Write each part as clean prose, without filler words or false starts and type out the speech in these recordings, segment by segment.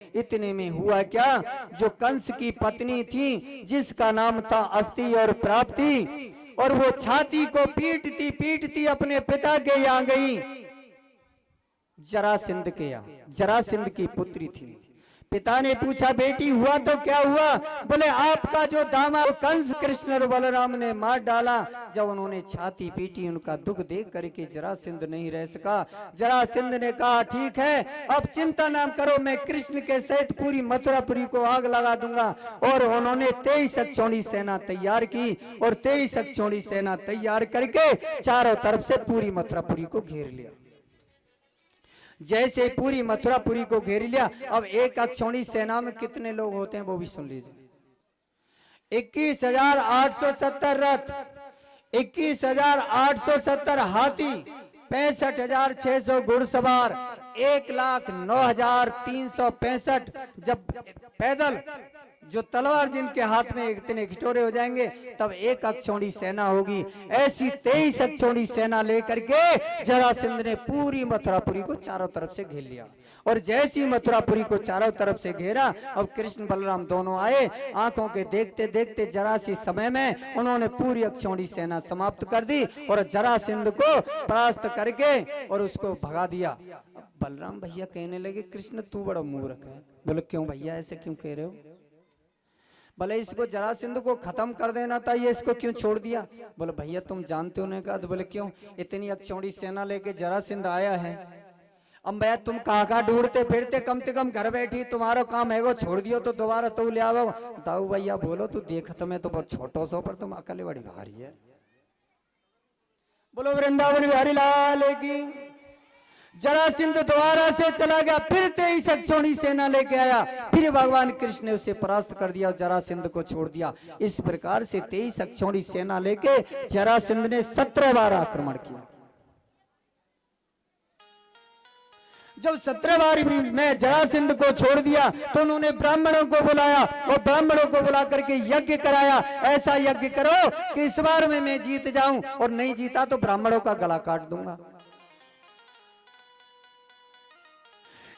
इतने में हुआ क्या, जो कंस की पत्नी थी जिसका नाम था अस्ति और प्राप्ति, और वो छाती को पीटती पीटती अपने पिता के यहाँ गई, जरासिंध के यहाँ। जरासिंध की पुत्री थी। पिता ने पूछा बेटी हुआ तो क्या हुआ? बोले आपका जो दामाद कंस कृष्ण और बलराम ने मार डाला। जब उन्होंने छाती पीटी, उनका दुख देख करके जरासिंध नहीं रह सका। जरासिंध ने कहा ठीक है, अब चिंता ना करो, मैं कृष्ण के सहित पूरी मथुरापुरी को आग लगा दूंगा। और उन्होंने 23 अक्षौणी सेना तैयार की, और 23 अक्षौणी सेना तैयार करके चारों तरफ से पूरी मथुरापुरी को घेर लिया। जैसे पूरी मथुरापुरी को घेर लिया, अब एक अक्षौणी सेना में कितने लोग होते हैं वो भी सुन लीजिए। 21,870 रथ, 21,870 हाथी, 65,600 घुड़सवार, 1,09,365 जब पैदल जो तलवार जिनके हाथ में इतने घिटोरे हो जाएंगे तब एक अक्षौणी सेना होगी। ऐसी 23 अक्षौणी सेना लेकर के जरासंध ने पूरी मथुरापुरी को चारों तरफ से घेर लिया। और जैसी मथुरापुरी को चारों तरफ से घेरा, अब कृष्ण बलराम दोनों आए। आंखों के देखते देखते जरा सी समय में उन्होंने पूरी अक्षौणी सेना समाप्त कर दी और जरासंध को परास्त करके और उसको भगा दिया। बलराम भैया कहने लगे कृष्ण तू बड़ा मूर्ख है। बोले क्यों भैया, ऐसे क्यों कह रहे हो? बोले इसको जरासंध को खत्म कर देना था, ये इसको क्यों छोड़ दिया? बोले भैया तुम जानते हो ने कहा। तो बोले क्यों? इतनी अक्षौणी सेना लेके जरासंध आया है। अब भैया तुम कहाँ ढूंढते फिरते, कम से कम घर बैठी तुम्हारा काम है वो छोड़ दियो तो दोबारा तो ले आओ। दाऊ भैया बोलो तू देख तुम्हें तो बहुत छोटो सो पर तुम अकेले बड़ी भारी है। बोलो वृंदावन बिहारी लाल की। जरासंध दोबारा से चला गया, फिर 23 अक्षौणी सेना लेके आया। फिर भगवान कृष्ण ने उसे परास्त कर दिया और जरासंध को छोड़ दिया। इस प्रकार से 23 अक्षौणी सेना लेके जरासंध ने 17 बार आक्रमण किया। जब 17 बार में जरासंध को छोड़ दिया तो उन्होंने ब्राह्मणों को बुलाया और ब्राह्मणों को बुला करके यज्ञ कराया। ऐसा यज्ञ करो कि इस बार में मैं जीत जाऊं, और नहीं जीता तो ब्राह्मणों का गला काट दूंगा।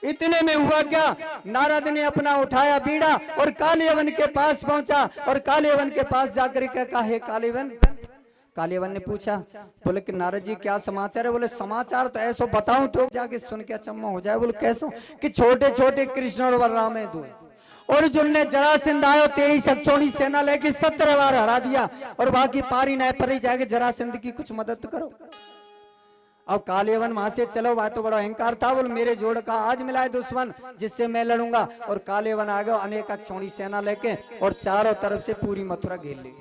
इतने में हुआ क्या, नारद ने अपना उठाया बीड़ा और कालेवन के पास पहुंचा। और कालेवन के पास जाकर के कहा हे कालेवन। कालेवन ने पूछा, बोले कि नारद जी क्या समाचार है? बोले समाचार तो ऐसो बताऊं तो जाके सुन के अचम्मा हो जाए। बोले कैसो? कि छोटे छोटे कृष्ण और बलराम है दो, और जिनने जरासंध आयो 23 अक्षौणी सेना लेके 17 बार हरा दिया, और बाकी पारी नए पर ही जाके जरासंध की कुछ मदद करो। अब कालेवन वहां से चलो, वह तो बड़ा अहंकार था। बोल मेरे जोड़ का आज मिला है दुश्मन जिससे मैं लड़ूंगा। और कालेवन आ गया अनेक अक्षौणी सेना लेके और चारों तरफ से पूरी मथुरा घेर ली।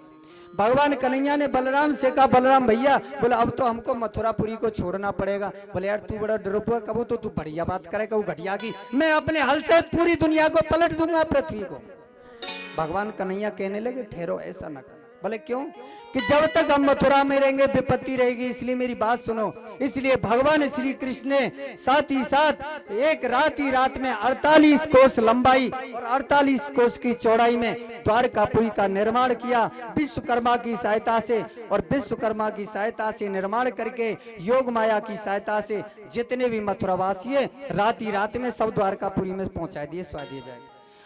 भगवान कन्हैया ने बलराम से कहा बलराम भैया, बोले अब तो हमको मथुरापुरी को छोड़ना पड़ेगा। बोले यार तू बड़ा डरुआ कबू तो तू बढ़िया बात करे कबू घटिया की, मैं अपने हल से पूरी दुनिया को पलट दूंगा, पृथ्वी को। भगवान कन्हैया कहने लगे ठहरो, ऐसा न कर। बोले क्यों? कि जब तक हम मथुरा में रहेंगे विपत्ति रहेगी, इसलिए मेरी बात सुनो। इसलिए भगवान श्री कृष्ण ने साथ ही साथ एक रात ही रात में 48 कोस लंबाई और 48 कोस की चौड़ाई में द्वारकापुरी का निर्माण किया विश्वकर्मा की सहायता से। और विश्वकर्मा की सहायता से निर्माण करके योग माया की सहायता से जितने भी मथुरावासी है रात ही रात में सब द्वारकापुरी में पहुंचा दिए, स्वा दिए जाएगा।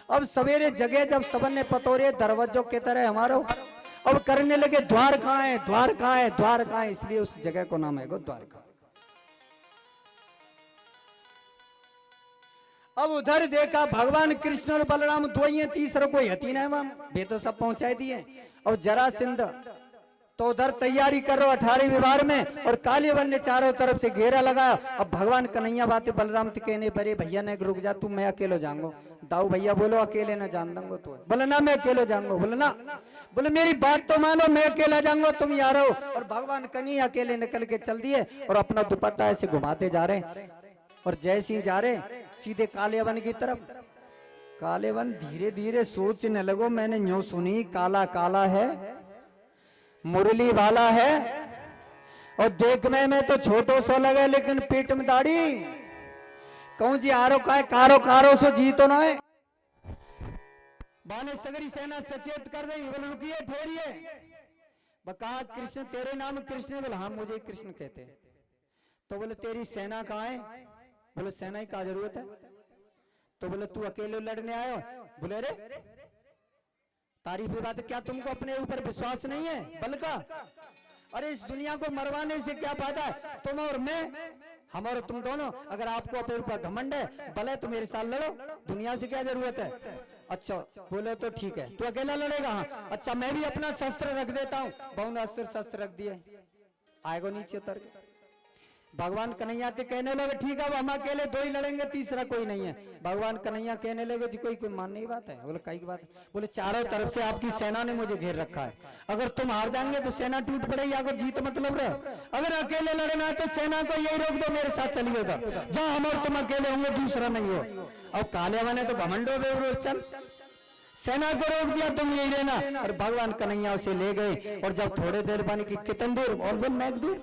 अब सवेरे जगह जब सबन ने पतोरे दरवाजों के तरह हमारो अब करने लगे द्वार कहाँ है, द्वार कहाँ है, द्वार कहाँ है, इसलिए उस जगह को नाम है गो द्वारका। अब उधर देखा भगवान कृष्ण और बलराम दो ही, तीसरा कोई हती नहीं, वहां वे तो सब पहुंचाई दिए। और जरासंध तो उधर तैयारी कर रहे 18वीं बार में, और कालेवन ने चारों तरफ से घेरा लगाया। अब भगवान कन्हैया बातें बलराम तो कहने बड़े भैया ने रुक जा तू, मैं अकेले जाऊंगा। दाऊ भैया बोलो अकेले ना जान दूंगा तो। बोले ना मैं अकेले जाऊंगा। बोले ना, बोले मेरी बात तो मानो, मैं अकेला जाऊंगा तुम यार हो। और भगवान कन्हैया अकेले निकल के चल दिए और अपना दुपट्टा ऐसे घुमाते जा रहे। और जैसे ही जा रहे सीधे कालेवन की तरफ। कालेवन धीरे धीरे सोचने लगो, मैंने न्यू सुनी काला काला है, मुरली वाला है, और देखने में तो छोटो सो लगे लेकिन पेट में दाढ़ी। कहूं जी आरो का है, कारो कारो सो जीतो ना है। बाने सगरी सेना सचेत कर रही, बोले रुकिए ठहरिए। कहा कृष्ण तेरे नाम कृष्ण? बोले हाँ मुझे कृष्ण कहते हैं। तो बोले तेरी सेना कहाँ है? बोले सेना की क्या जरूरत है? तो बोले तू अकेले लड़ने आयो? बोले रे तारीफ की बात, क्या तुमको अपने ऊपर विश्वास नहीं है बल का? अरे इस दुनिया को मरवाने से क्या फायदा है? तुम और मैं, हम और तुम दोनों, अगर आपको अपने ऊपर घमंड है, भले तो मेरे साथ लड़ो, दुनिया से क्या जरूरत है? अच्छा बोले तो ठीक है, तू अकेला लड़ेगा? हाँ अच्छा, मैं भी अपना शस्त्र रख देता हूँ। बहुत अस्त्र शस्त्र रख दिए, आएगो नीचे उतर के। भगवान कन्हैया के कहने लगे ठीक है, अब हम अकेले दो ही लड़ेंगे, तीसरा कोई नहीं है। भगवान कन्हैया कहने लगे जी कोई मानने की बात है? बोले कई की बात है? बोले चारों तरफ से आपकी सेना ने मुझे घेर रखा है, अगर तुम हार जाएंगे तो सेना टूट पड़ेगी, अगर जीत मतलब रहे। अगर अकेले लड़ना है तो सेना को यही रोक दो, मेरे साथ चलिएगा, जहां हम और तुम अकेले होंगे दूसरा नहीं हो। अब काले बने तो घमंडो बेवरो, चल सेना को रोक दिया, तुम यही रहना। और भगवान कन्हैया उसे ले गए, और जब थोड़े देर बनी की कितन दूर, और बोल मैं दूर,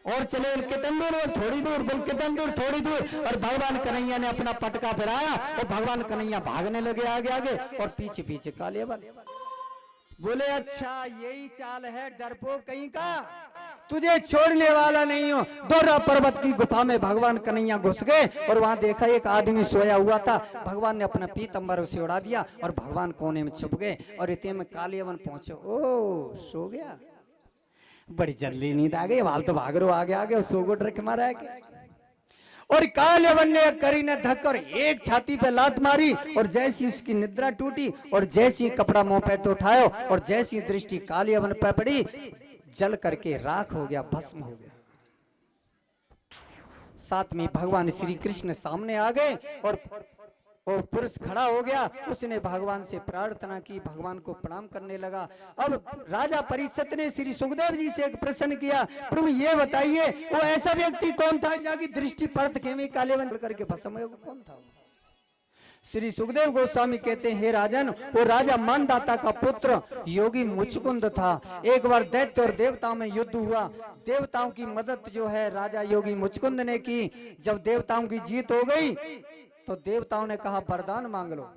और चले कितन दूर, बोल थोड़ी दूर, बोल कितन दूर, थोड़ी दूर। और भगवान कन्हैया ने अपना पटका फिराया और भगवान कन्हैया भागने लगे आगे आगे, और पीछे पीछे काले बन। बोले अच्छा यही चाल है डरपोक कहीं का, तुझे छोड़ने वाला नहीं हो। दोरा पर्वत की गुफा में भगवान कन्हैया घुस गए, और वहां देखा एक आदमी सोया हुआ था। भगवान ने अपना पीतंबर उसे उड़ा दिया, और भगवान कोने में छुप गए, और इतने में कालियावन पहुंचे। ओ सो गया, बड़ी जल्दी नींद आ गई, वाल तो भाग रो आगे आगे, सो गो डर के मारा है। और कालियावन ने करी ने धक्कर एक छाती पे लात मारी, और जैसी उसकी निद्रा टूटी, और जैसी कपड़ा मुंह पे तो उठायो, और जैसी दृष्टि कालियावन पे पड़ी, जल करके राख हो गया, भस्म हो गया। साथ में भगवान श्री कृष्ण सामने आ गए, और पुरुष खड़ा हो गया, उसने भगवान से प्रार्थना की, भगवान को प्रणाम करने लगा। अब राजा परीक्षित ने श्री सुखदेव जी से एक प्रश्न किया, प्रभु ये बताइए वो ऐसा व्यक्ति कौन था जाकी दृष्टि परत खेमी कालेवन करके भस्म हो, कौन था? श्री सुखदेव गोस्वामी कहते हैं हे राजन, वो राजा मानदाता का पुत्र योगी मुचकुंद था। एक बार दैत्य और देवताओं में युद्ध हुआ, देवताओं की मदद जो है राजा योगी मुचकुंद ने की। जब देवताओं की जीत हो गई तो देवताओं ने कहा वरदान मांग लो।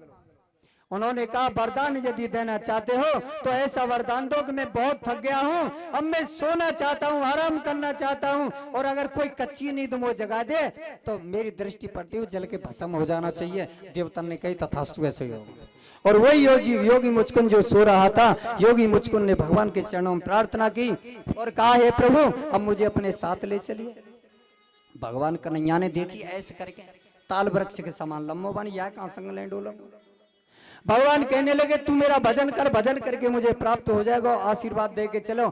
उन्होंने कहा वरदान यदि देना चाहते हो तो ऐसा वरदान दो कि मैं बहुत थक गया हूँ, अब मैं सोना चाहता हूँ, आराम करना चाहता हूँ, और अगर कोई कच्ची नींद मुझे जगा दे तो मेरी दृष्टि पड़ती हुई जल के भस्म हो जाना चाहिए। देवता ने कही तथास्तु ऐसे ही होगा। और वही योगी मुचकुंद जो सो रहा था, योगी मुचकुंद ने भगवान के चरणों में प्रार्थना की और कहा हे प्रभु अब मुझे अपने साथ ले चलिए। भगवान कन्हैया ने देखी ऐसे करके ताल वृक्ष के समान लम्बो बन, या कहां संग ले डोलो। भगवान कहने लगे तू मेरा भजन कर, भजन करके मुझे प्राप्त हो जाएगा, आशीर्वाद दे के चलो।